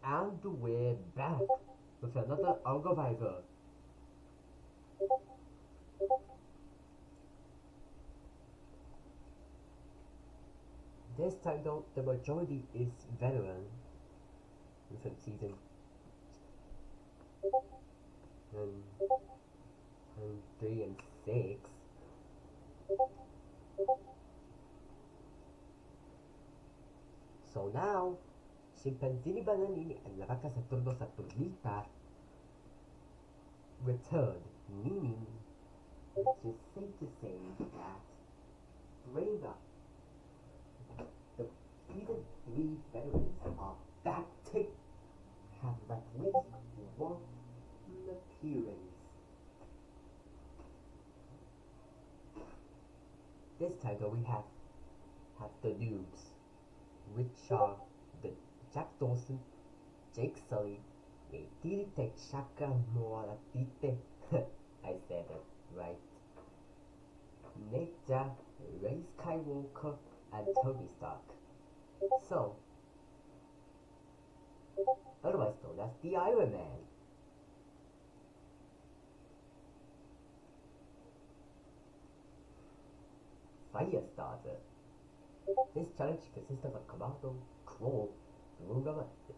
And we're back with another Ongovivor. This time though, the majority is veteran from season um, 3 and 6. So now, Scimpanzini Bananini and la vacca Saturno Saturnita returned, meaning which is safe to say that Brava, the season 3 veterans are back to have at least one appearance. This time though we have the noobs, which are the Jack Dawson, Jake Sully, Tite Shaka Moalatite, I said it right, Neja, Ray Skywalker, and Tony Stark. So, otherwise known as the Iron Man. Firestarter. This challenge consists of a commando crawl through the method.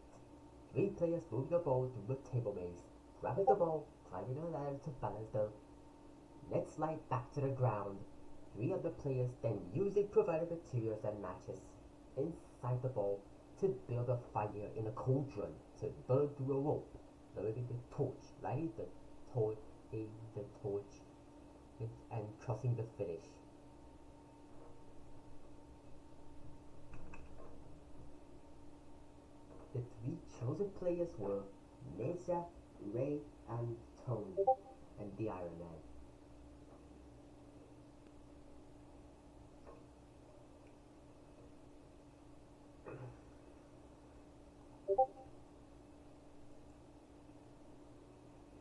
3 players moving a ball through a table maze, grabbing the ball, climbing a ladder to balance them. Let's slide back to the ground. 3 other players then using provided materials and matches inside the ball to build a fire in a cauldron to burn through a rope, lighting the torch, and crossing the finish. The 3 chosen players were Neja, Ray, and Tony, and the Iron Man.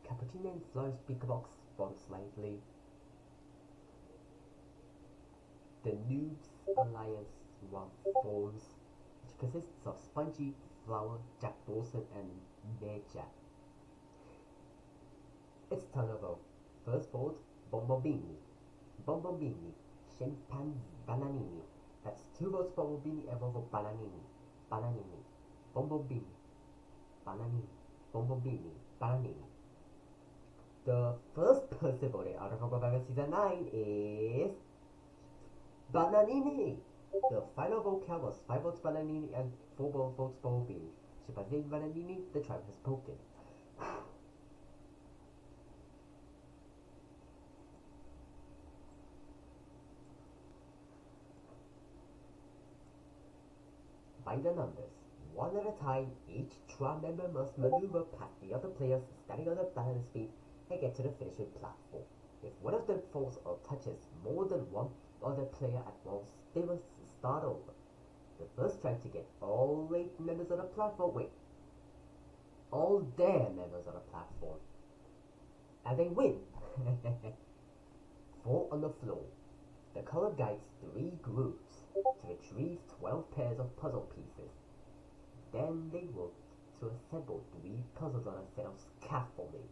Cappuccino and Firey Speaker Box spawned slightly. The Noobs Alliance forms, which consists of Spongy, Flower, Jack Dawson, and Neja. It's turn over. First vote, Bombobini, Bananini. That's 2 votes for Bombini and 1 for Bananini, Bombobini, Bananini. The first person voted out of Ongovivor Season 9 is Bananini. The final vote count was 5 votes Bananini and 4 votes Bombini. Scimpanzini Bananini, the tribe has spoken. By the numbers, one at a time, each tribe member must maneuver past the other players standing on the balance beam and get to the finishing platform. If one of them falls or touches more than one other player at once, they must start over. The first tribe to get all 8 members on the platform, all their members on the platform, and they win. Fall on the floor. The color guides 3 groups to retrieve 12 pairs of puzzle pieces. Then they work to assemble 3 puzzles on a set of scaffolding.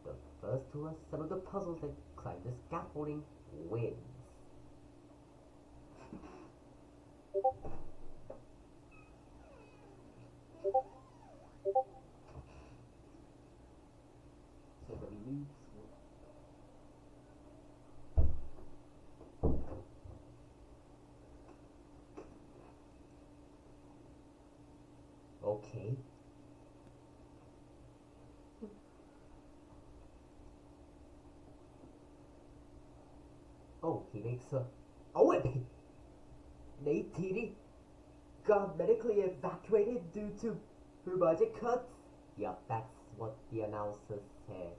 The first to assemble the puzzles and climb the scaffolding wins. So the noobs okay. Oh, he makes a... Oh wait! Nate Titi got medically evacuated due to her budget cuts? Yup, that's what the announcer says.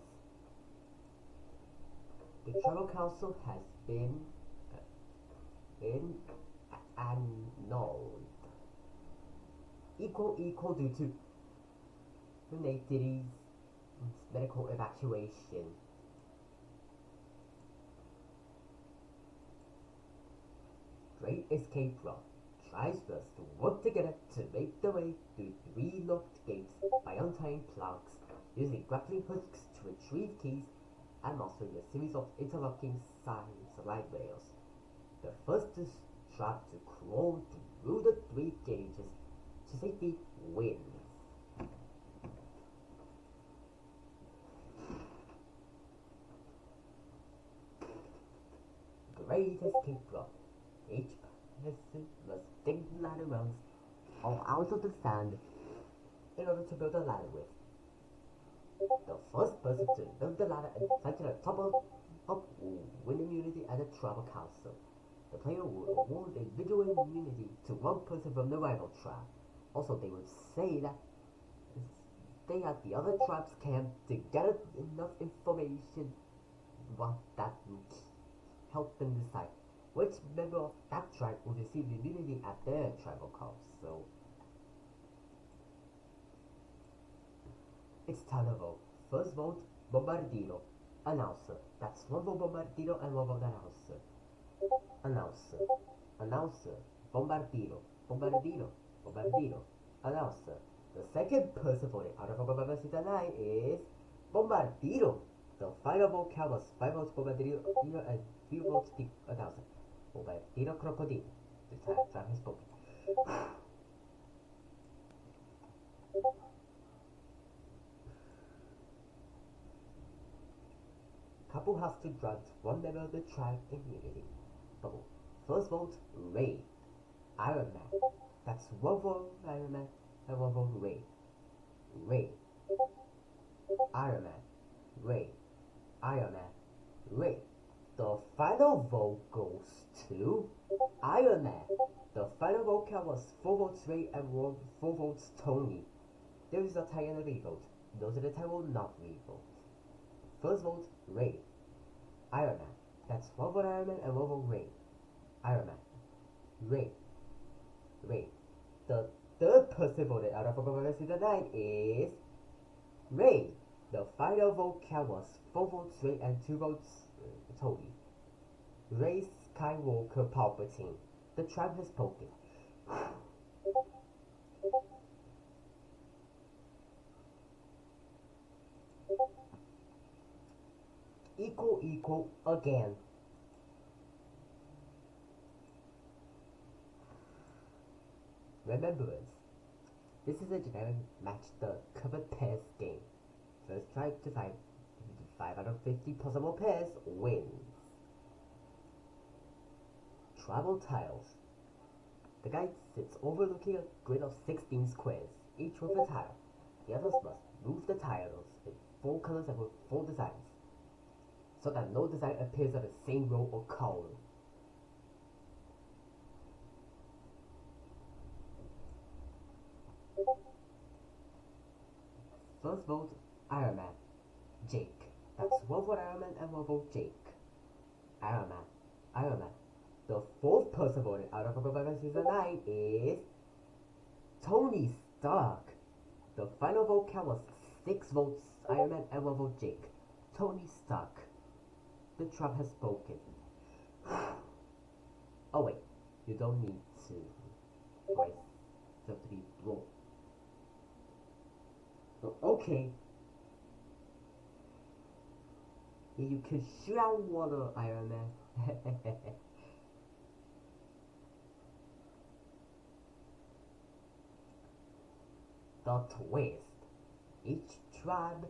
The Tribal Council has been annulled. Equal due to Nate Titi's medical evacuation. Great escape route. Tribes must work together to make their way through 3 locked gates by untying planks, using grappling hooks to retrieve keys, and mastering a series of interlocking slide rails. The first trap to crawl through the 3 gauges to safety wins. Great escape rope. Each person must dig ladder rungs or out of the sand in order to build a ladder with. The first person to build the ladder and climb to the top of will win immunity at the tribal council. The player will award individual immunity to one person from the rival tribe. Also, they will say that stay at the other tribe's camp to gather enough information that will help them decide which member of that tribe will receive immunity at their tribal council. It's time to vote. First vote, Bombardiro. Announcer. That's one vote Bombardiro and one vote announcer. Announcer. Announcer. Bombardiro. Bombardiro. Bombardiro. Announcer. The second person voted out of Bombardiro 9 is Bombardiro. The final vote count was 5 votes Bombardiro and 3 votes the announcer. Bombardiro Crocodile. The time has spoken. Couple has to grant one member of the tribe immunity. Bubble. First vote, Ray. Iron Man. That's one vote Iron Man and one vote Ray. Ray. Iron Man. Ray. Iron Man. Ray. The final vote goes to Iron Man. The final vote count was 4 votes Ray and 4 votes Tony. There is a tie and a revote. Those in the tie will not revote. First vote, Ray. Iron Man. That's one vote Iron Man and one vote Ray. Iron Man. Ray. Ray. The third person voted out of Season 9 is Ray. The final vote count was 4 votes Ray and 2 votes Tony. Ray Skywalker Palpatine. The tribe has spoken. Equal again. Remembrance. This is a generic match the covered pairs game. First tribe to find 5 out of 50 possible pairs wins. Tribal tiles. The guide sits overlooking a grid of 16 squares, each with a tile. The others must move the tiles in 4 colors and with 4 designs, so that no design appears on the same row or column. First vote, Iron Man. Jake. That's one vote Iron Man and one vote Jake. Iron Man. Iron Man. The fourth person voted out of Pac-Gamer Season 9 is Tony Stark. The final vote count was 6 votes Iron Man and 1 vote Jake. Tony Stark. The tribe has spoken. Oh wait, you don't need to wait. You have to be blue. Okay. You can shoot out water, Iron Man. The twist. Each tribe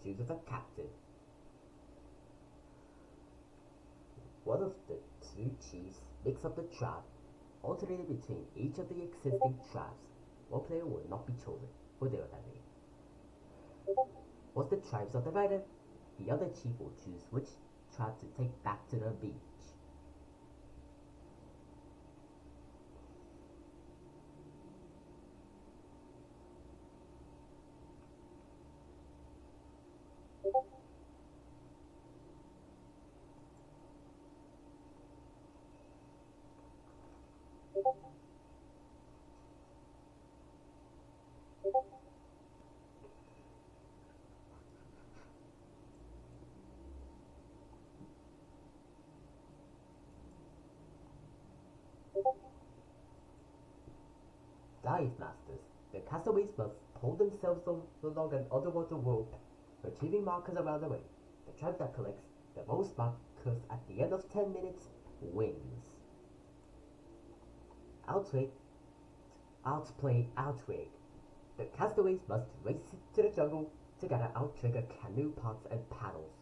chooses a captain. One of the 2 chiefs makes up the tribe, alternating between each of the existing tribes. One player will not be chosen for their identity. Once the tribes are divided, the other chief will choose which tribe to take back to the beach. Dive Masters. The castaways must pull themselves along an underwater rope, retrieving markers around the way. The tribe that collects the most markers at the end of 10 minutes wins. Outplay, outrig. The castaways must race to the jungle to gather outrigger canoe parts and paddles.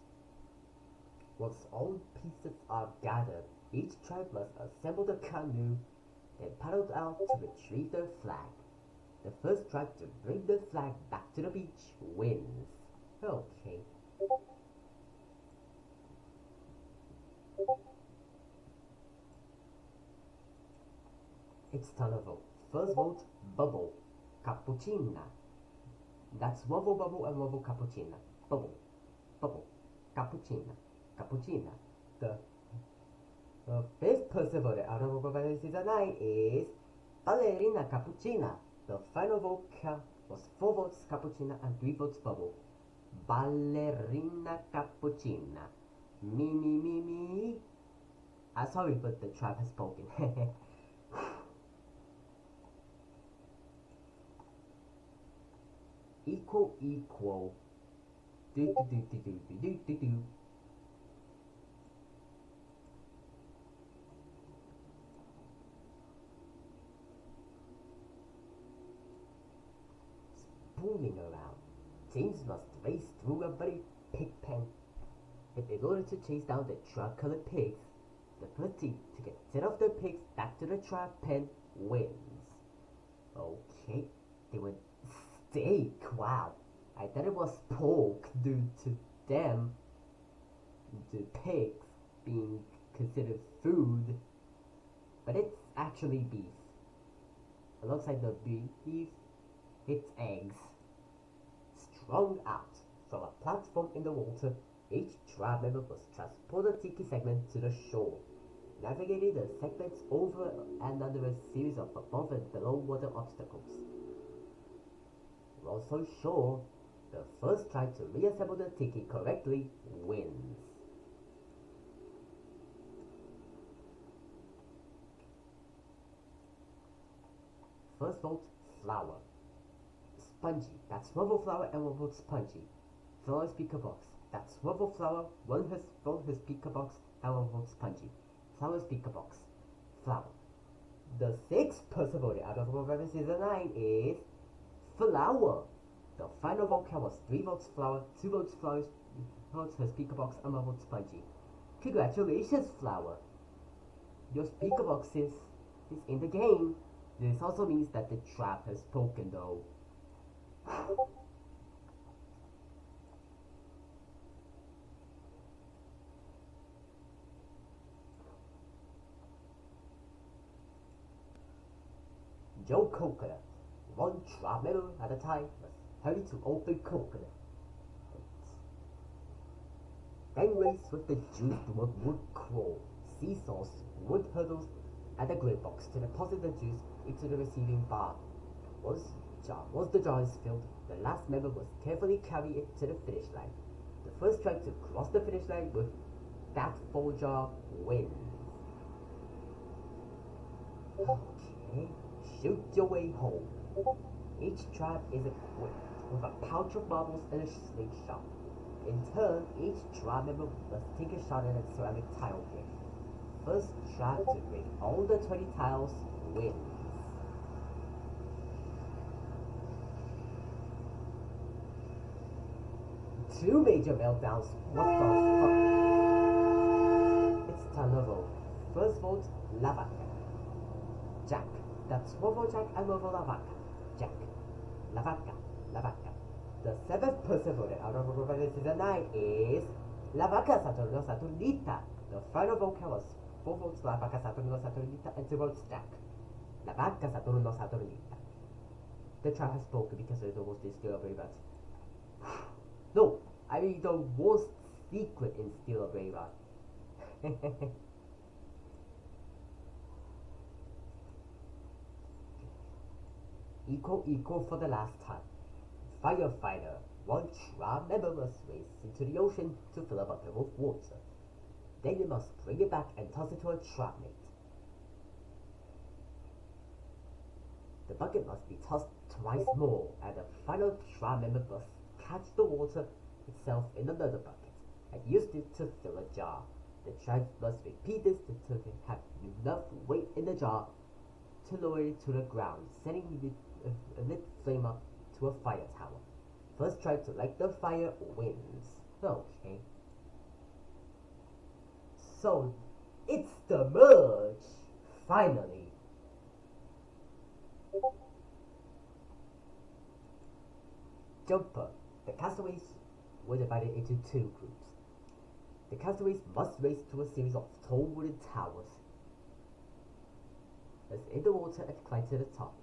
Once all pieces are gathered, each tribe must assemble the canoe, then paddle out to retrieve their flag. The first tribe to bring the flag back to the beach wins. Okay. It's time to vote. First vote, bubble, cappuccina. That's wobble, bubble, and wobble, cappuccina. Bubble, bubble, cappuccina, cappuccina. The fifth person voted out of Ongovivor Season 9 is Ballerina Cappuccina. The final vote count was 4 votes cappuccina and 3 votes bubble. Ballerina Cappuccina. Me, me, me, me. Sorry, but the tribe has spoken. Equal, equal. Do, do, do, do, do, do, do, do. Spooning around. Teams must race through a very pig pen. In order to chase down the tribe-colored pigs, the first team to get 10 of the pigs back to the tribe pen wins. Okay, they went steak. Wow, I thought it was pork due to them, the pigs being considered food, but it's actually beef. Alongside the beef, it's eggs. Strung out from a platform in the water, each tribe member must transport a tiki segment to the shore, navigating the segments over and under a series of above and below water obstacles. Once on shore, the first tribe to reassemble the tiki correctly wins. First vote, flower. Spongy, that's Wobble Flower and one vote Spongy. Firey Speaker Box, that's Wobble Flower, one has vote his Speaker Box and one vote Spongy. Firey Speaker Box, flower. The sixth person voted out of Ongovivor Season 9 is Flower. The final vote count was 3 votes Flower, 2 votes Flower, votes her Speaker Box, and 1 vote Spongy. Congratulations, Flower! Your Speaker Box is in the game. This also means that the trap has spoken though. Joe Coconut. One tribe member at a time must hurry to open coconut. Then race with the juice to a wood crawl, seesaws, wood hurdles, and a grey box to deposit the juice into the receiving bar. Once the jar is filled, the last member must carefully carry it to the finish line. The first tribe to cross the finish line with that full jar wins. Okay, shoot your way home. Each tribe is equipped with a pouch of marbles and a slingshot. In turn, each tribe member must take a shot at a ceramic tile game. First tribe to break all the 20 tiles wins. Two major meltdowns. What the fuck? It's time to vote. First vote, La Vaca. Jack. That's Wovo Jack and Wovo La Vaca. Jack. La Vaca. La Vaca. The seventh person voted out of Ongovivor Season 9 is La Vaca Saturno Saturnita. The final vote count was 4 votes La Vaca Saturno Saturnita and 2 votes Jack. La Vaca Saturno Saturnita. The tribe has spoken because they're the most Steel Brave. No, I mean the most secret in Steel Brave. Equal for the last time. Firefighter. One tribe member must race into the ocean to fill up a pail of water. Then you must bring it back and toss it to a tribe mate. The bucket must be tossed twice more, and the final trial member must catch the water itself in another bucket and use it to fill a jar. The tribe must repeat this until they have enough weight in the jar to lower it to the ground, setting a lit flame up to a fire tower. First try to light the fire wins. Okay. So, it's the merge! Finally! Jumper. The castaways were divided into two groups. The castaways must race to a series of tall wooden towers as in the water and climb to the top.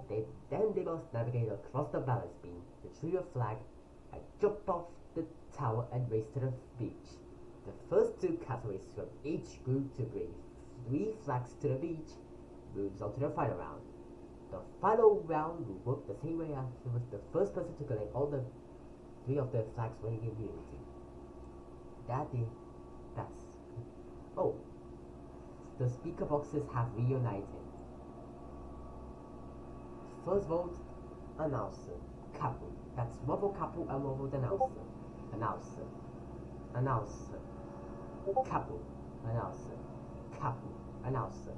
Then they must navigate across the balance beam, retrieve a flag, and jump off the tower and race to the beach. The first two castaways from each group to bring 3 flags to the beach moves on to the final round. The final round will work the same way as with the first person to collect all the 3 of the flags winning immunity. Oh, the speaker boxes have reunited. First vote, announcer, Kapu. That's Wobble Kapu and Wobble the announcer. Announcer, Kapu, announcer, Kapu, announcer.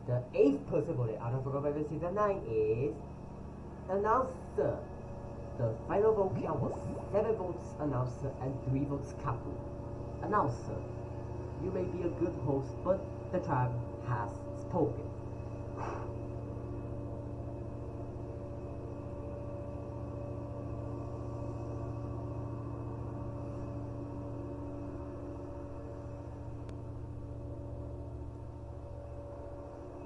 The 8th person voted out of Ongovivor Season 9 is announcer. The final vote count was 7 votes announcer and 3 votes Kapu. Announcer, you may be a good host, but the tribe has spoken.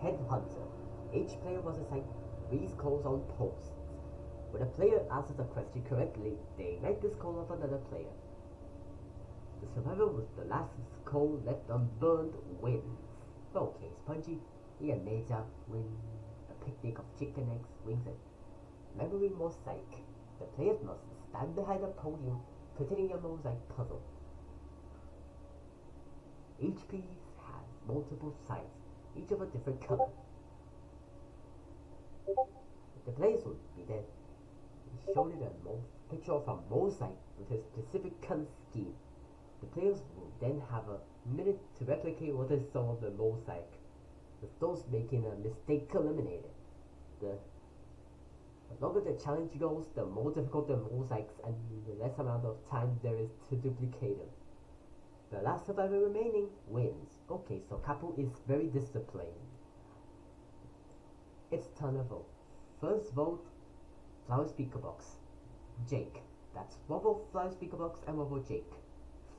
Headhunter. Each player was assigned 3 skulls on posts. When a player answers a question correctly, they ignite the skull of another player. The survivor with the last skull left unburned wins. Okay, Spongy, he and Meja win a picnic of chicken eggs, wings, and memory mosaic. The players must stand behind a podium containing a mosaic puzzle. Each piece has multiple sides, each of a different color. The players will be then shown in a picture of a mosaic with a specific color scheme. The players will then have a minute to replicate what they saw on the mosaic, with those making a mistake eliminated. The longer the challenge goes, the more difficult the mosaics and the less amount of time there is to duplicate them. The last survivor remaining wins. Okay, so Kapu is very disciplined. It's turn to vote. First vote, Flower Speaker Box. Jake. That's Wobble Flower Speaker Box and Wobble Jake.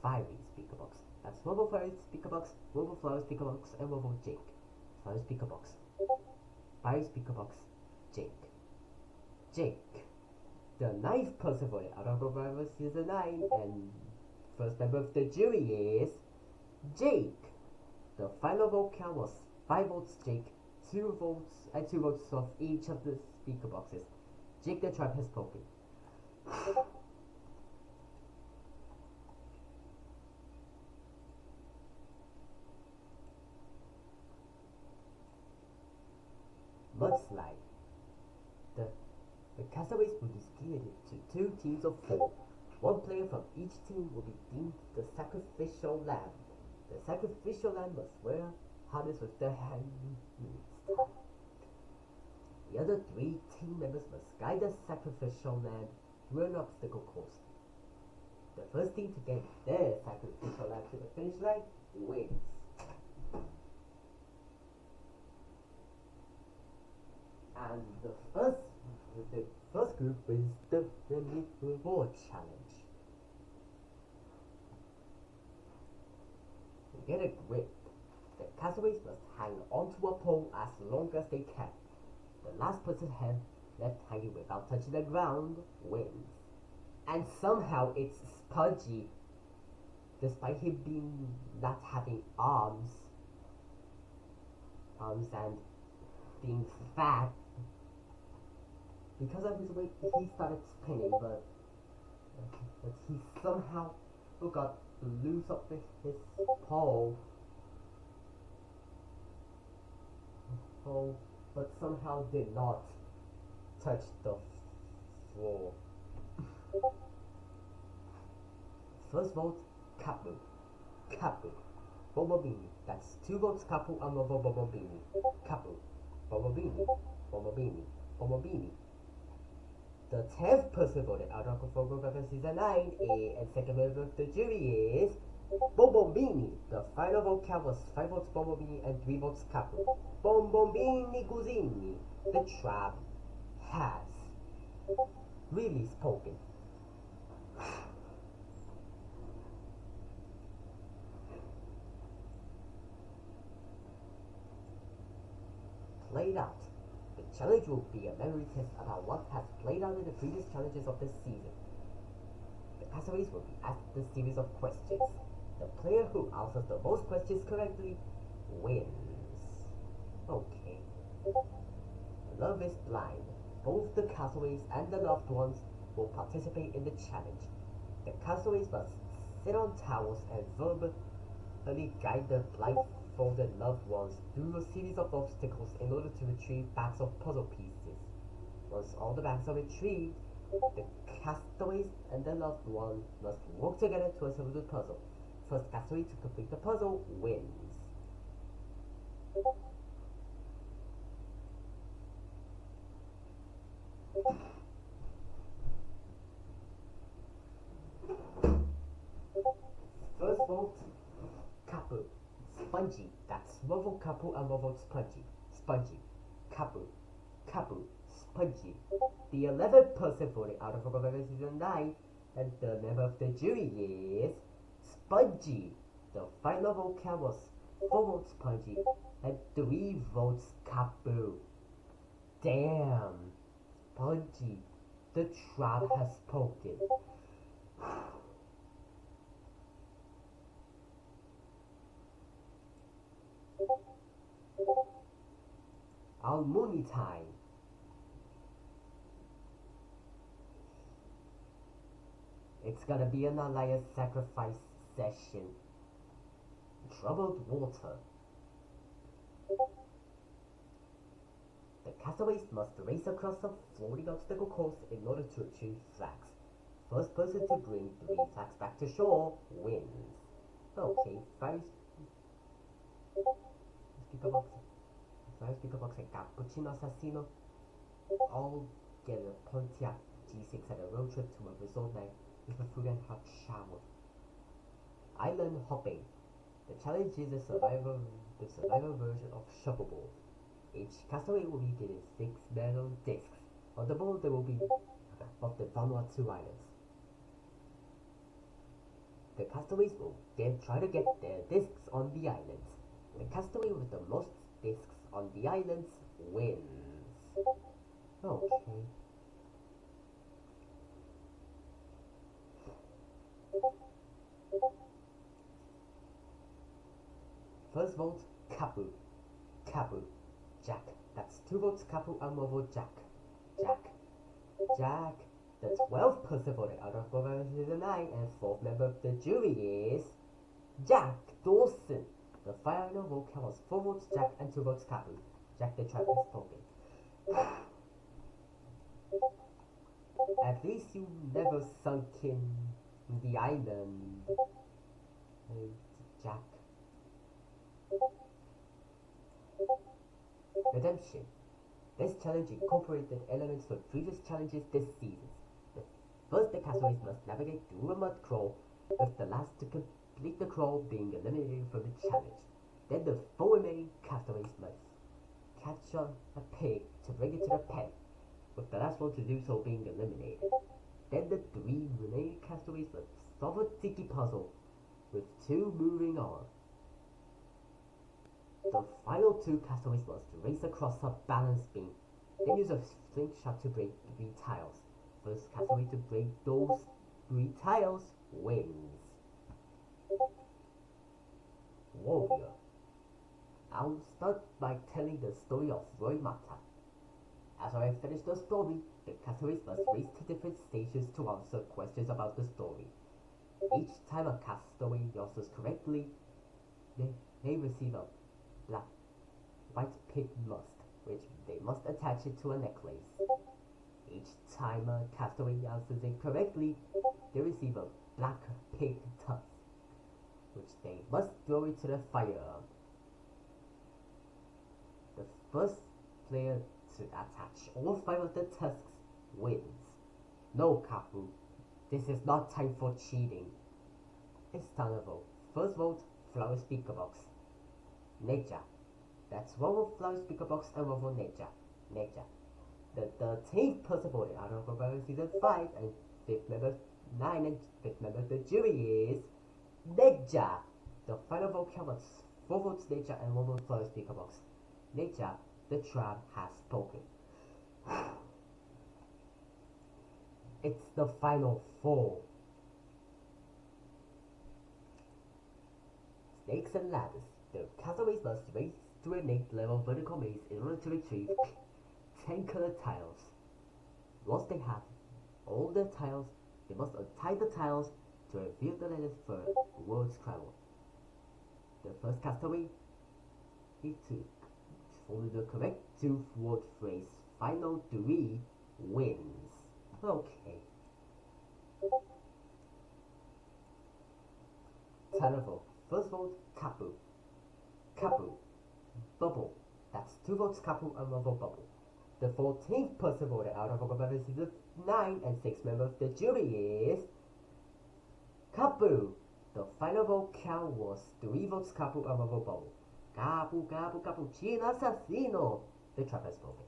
Firey Speaker Box. That's Wobble Firey Speaker Box, Wobble Flower Speaker Box, and Wobble Jake. Flower Speaker Box. Firey Speaker Box. Jake. Jake. The 9th person voted out of Ongovivor Season 9, and first member of the jury is Jake. The final vote count was 5 votes Jake, 2 votes and 2 votes of each of the speaker boxes. Jake the tribe has spoken. Mudslide. The castaways will be split into 2 teams of 4. 1 player from each team will be deemed the sacrificial lamb. The sacrificial lamb must wear harness with their hands. The other 3 team members must guide the sacrificial lamb through an obstacle course. The first team to get their sacrificial lamb to the finish line wins. And the first group is the reward challenge. To get a grip, the castaways must hang onto a pole as long as they can. The last person left hanging without touching the ground wins. And somehow it's Spongy, despite him being not having arms and being fat. Because of his weight, he started spinning, but he somehow got loose up his pole. But somehow did not. touch the floor. First vote, Kapu. Kapu. Bomobini. That's 2 votes Kapu and 1 vote Bomobini. Kapu. Bomobini. Bomobini. Bomobini. The 10th person voted out of Ongovivor Season 9 and second member of the jury is Bomobini. The final vote count was 5 votes Bomobini and 3 votes Kapu. Bomobini Guzini. The tribe has really spoken. Played out. The challenge will be a memory test about what has played out in the previous challenges of this season. The castaways will be asked a series of questions. The player who answers the most questions correctly wins. Okay. Love is blind. Both the castaways and the loved ones will participate in the challenge. The castaways must sit on towels and verbally guide the blindfolded loved ones through a series of obstacles in order to retrieve bags of puzzle pieces. Once all the bags are retrieved, the castaways and the loved one must work together to assemble the puzzle. First castaway to complete the puzzle wins. First vote, Kapu. Spongy. That's 1 vote Kapu and 1 vote Spongy. Spongy. Kapu. Kapu. Spongy. The 11th person voted out of Ongovivor Season 9 and the member of the jury is Spongy. The final vote count was 4 votes Spongy and 3 votes Kapu. Damn. Spongy. The tribe has spoken. Almoni time. It's gonna be an alliance sacrifice session. Troubled water. The castaways must race across a floating obstacle course in order to achieve flags. First person to bring 3 flags back to shore wins. Okay, Firey Speaker Box. Firey Speaker Box and Cappuccino Assassino all get a Pontiac G6 and a road trip to a resort night with a food and hot shower. Island hopping. The challenge is the survival version of shuffleboard. Each castaway will be given 6 metal discs. On the board there will be of the Vanuatu Islands. The castaways will then try to get their discs on the islands. The castaway with the most discs on the islands wins. Okay. First vote, Kapu. Kapu. Jack. That's 2 votes Kapu and 1 vote Jack. Jack. Jack. The 12th person voted out of Ongovivor Season 9 and 4th member of the jury is Jack Dawson. The final vote count was 4 votes Jack and 2 votes Kapu. Jack the tribe has spoken. At least you never sunk in the island, Jack. Redemption. This challenge incorporated elements from previous challenges this season. First, the castaways must navigate through a mud crawl, with the last to complete the crawl being eliminated from the challenge. Then the 4 remaining castaways must catch a pig to bring it to the pen, with the last one to do so being eliminated. Then the 3 remaining castaways must solve a tiki puzzle, with 2 moving on. The final 2 castaways must race across a balance beam, then use a slingshot to break 3 tiles. First castaway to break those 3 tiles wins. Warrior. I'll start by telling the story of Roy Mata. After I finish the story, the castaways must race to different stations to answer questions about the story. Each time a castaway answers correctly, they receive a white pig musk, which they must attach it to a necklace. Each time a castaway answers incorrectly, they receive a black pig tusk, which they must throw into the fire. The first player to attach all 5 of the tusks wins. No, Kapu, this is not time for cheating. It's time to vote. First vote, Flower Speaker Box. Nature. That's one vote Flower Speaker Box and one vote Nature. Nature. The 13th person voted out of Ongovivor Season 5 and 5th member 9 and 5th member of the jury is Nature. The final vote count was 4 votes Nature and 1 vote Flower Speaker Box. Nature, the tribe has spoken. It's the final 4. Snakes and ladders. The castaways must race through an 8-level vertical maze in order to retrieve 10 colored tiles. Once they have all the tiles, they must untie the tiles to reveal the letters for words travel. The first castaway is to follow the correct 2-word phrase. Final 3 wins. Okay. Televote. First vote, Kapu. Kapu. Bubble. That's 2 votes Kapu and 1 vote Bubble. The 14th person voted out of Ongovivor Season 9 and 6th member of the jury is Kapu. The final vote count was 3 votes Kapu and 1 vote Bubble. Kapu, Kapu, Cappuccino Assassino. The trap has spoken.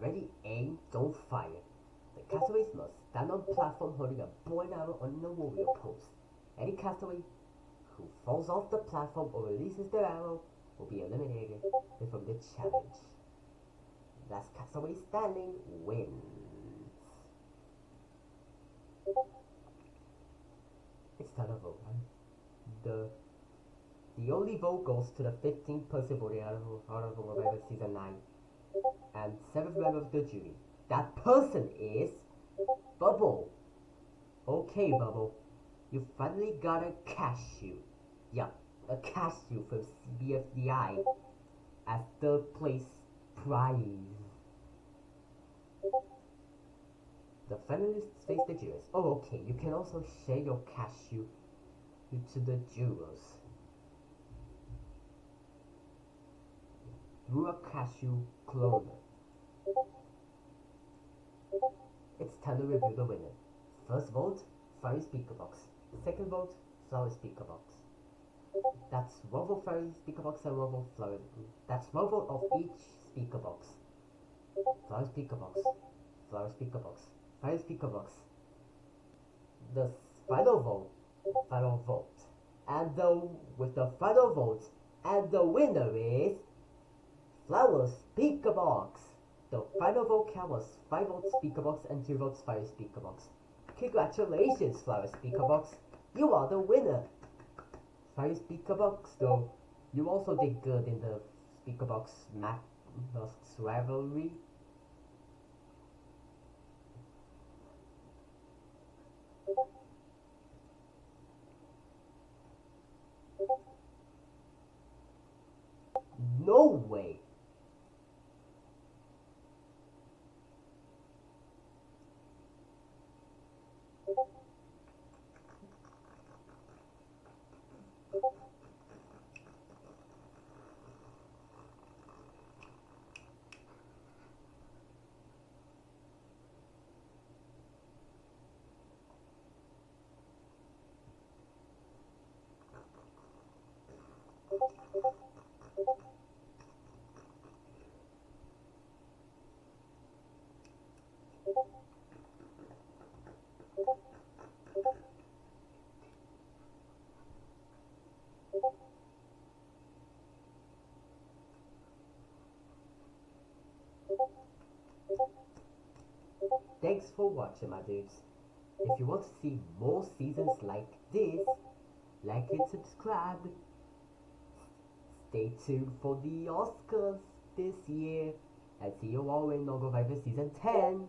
Ready, aim, don't fire. The castaways must stand on platform holding a bow and arrow on the warrior pose. Any castaway who falls off the platform or releases their arrow will be eliminated from the challenge. Last castaway standing wins. It's time to vote. The only vote goes to the 15th person voting out of Ongovivor Season 9 and 7th member of the jury. That person is Bubble. Okay, Bubble. You finally got a cashew. Yup, a cashew from CBFDI as third place prize. The finalists face the jurors. Oh, okay, you can also share your cashew to the jurors through a cashew cloner. It's time to review the winner. First vote, Firey Speaker Box. Second vote, Flower Speaker Box. That's 1 vote Firey Speaker Box and 1 vote Flower. That's 1 vote of each speaker box. Flower Speaker Box. Flower Speaker Box. Firey Speaker Box. The final vote. And with the final vote, and the winner is Flower Speaker Box. The final vote count was 5 votes Speaker Box and 2 votes Firey Speaker Box. Congratulations, Flower Speaker Box. You are the winner. Firey Speaker Box, though, you also did good in the Speaker Box Masks rivalry. No way. Thanks for watching, my dudes. If you want to see more seasons like this, like and subscribe. Stay tuned for the Oscars this year, and see you all in Ongovivor Season 10.